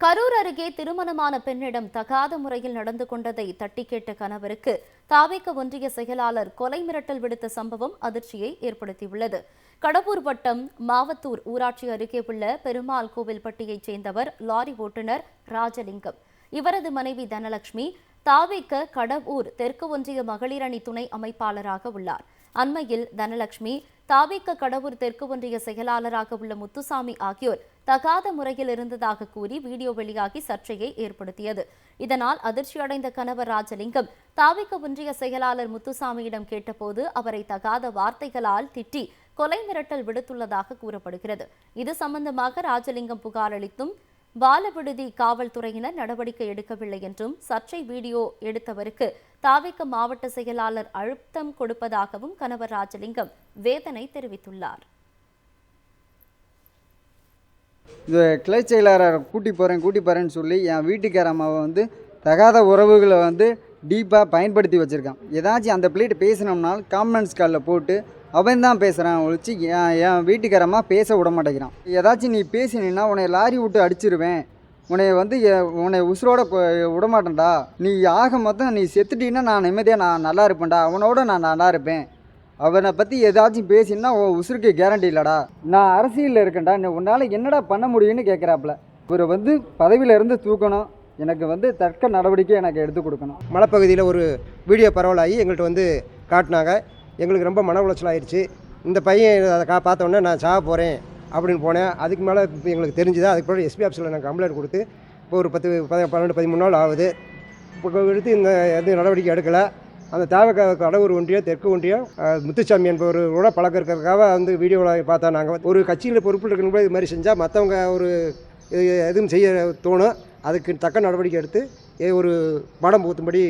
கரூர் அருகே திருமணமான பெண்ணிடம் தகாத முறையில் நடந்து கொண்டதை தட்டி கேட்ட கணவருக்கு தாவேக ஒன்றிய செயலாளர் கொலை மிரட்டல் விடுத்த சம்பவம் அதிர்ச்சியை ஏற்படுத்தியுள்ளது. கடம்பூர் வட்டம் மாவத்தூர் ஊராட்சி அருகே உள்ள பெருமாள் கோவில்பட்டியைச் சேர்ந்தவர் லாரி ஓட்டுநர் ராஜலிங்கம். இவரது மனைவி தனலட்சுமி தாவேக கடம்பூர் தெற்கு ஒன்றிய மகளிர் அணி துணை அமைப்பாளராக உள்ளார். அண்மையில் தனலட்சுமி தாவேக கடம்பூர் தெற்கு ஒன்றிய செயலாளராக உள்ள முத்துசாமி ஆகியோர் தகாத முறையில் இருந்ததாக கூறி வீடியோ வெளியாகி சர்ச்சையை ஏற்படுத்தியது. இதனால் அதிர்ச்சியடைந்த கணவர் ராஜலிங்கம் தாவேக ஒன்றிய செயலாளர் முத்துசாமியிடம் கேட்டபோது அவரை தகாத வார்த்தைகளால் திட்டி கொலை மிரட்டல் விடுத்துள்ளதாக கூறப்படுகிறது. இது சம்பந்தமாக ராஜலிங்கம் புகார் அளித்தும் பாலவிடுதி காவல்துறையினர் நடவடிக்கை எடுக்கவில்லை என்றும் சர்ச்சை வீடியோ எடுத்தவருக்கு தாவேக மாவட்ட செயலாளர் அழுத்தம் கொடுப்பதாகவும் கணவர் ராஜலிங்கம் வேதனை தெரிவித்துள்ளார். இது கிளை செயலாளரை கூட்டி போகிறேன்னு சொல்லி என் வீட்டுக்கார அம்மாவை தகாத உறவுகளை டீப்பாக பயன்படுத்தி வச்சுருக்கான். ஏதாச்சும் அந்த பிள்ளைகிட்ட பேசினோம்னாலும் கான்ஃபரன்ஸ் காலில் போட்டு அவன் தான் பேசுகிறான் ஒழிச்சு என் வீட்டுக்காரம்மா பேச விட மாட்டேங்கிறான். ஏதாச்சும் நீ பேசினீன்னா உன்னை லாரி விட்டு அடிச்சிருவேன், உன்னை உசுரோட விடமாட்டேன்டா, நீ ஆக மொத்தம் நீ செத்துட்டீங்கன்னா நான் நிம்மதியாக நான் நல்லா இருப்பேன்டா, அவனோட நான் நல்லா இருப்பேன், அவனை பற்றி ஏதாச்சும் பேசினா உன் உசுருக்கு கேரண்டி இல்லைடா, நான் அரசியலில் இருக்கேன்டா, உன்னால் என்னடா பண்ண முடியும்னு கேட்குறாப்புல. இவரை பதவியிலேருந்து தூக்கணும், எனக்கு தக்க நடவடிக்கை எனக்கு எடுத்து கொடுக்கணும். மலைப்பகுதியில் ஒரு வீடியோ பரவலாகி எங்கள்கிட்ட காட்டினாங்க. எங்களுக்கு ரொம்ப மன உளைச்சல் ஆயிடுச்சு. இந்த பையன் அதை பார்த்தோன்னே நான் சாக போகிறேன் அப்படின்னு போனேன். அதுக்கு மேலே இப்போ எங்களுக்கு தெரிஞ்சுது. அதுக்கு பிறகு எஸ்பி ஆஃபீஸில் நான் கம்ப்ளைண்ட் கொடுத்து இப்போ ஒரு 12-13 நாள் ஆகுது. இப்போ எடுத்து இந்த எதுவும் நடவடிக்கை எடுக்கலை. அந்த தாவேக கடம்பூர் ஒன்றியம் தெற்கு ஒன்றியம் முத்துசாமி என்பவரோட பழக்கம் இருக்கிறதுக்காக வீடியோவில் பார்த்தா நாங்கள் ஒரு கட்சியில் பொறுப்பில் இருக்கணும் இது மாதிரி செஞ்சால் மற்றவங்க எதுவும் செய்ய தோணும். அதுக்கு தக்க நடவடிக்கை எடுத்து ஒரு படம் பூத்தும்படி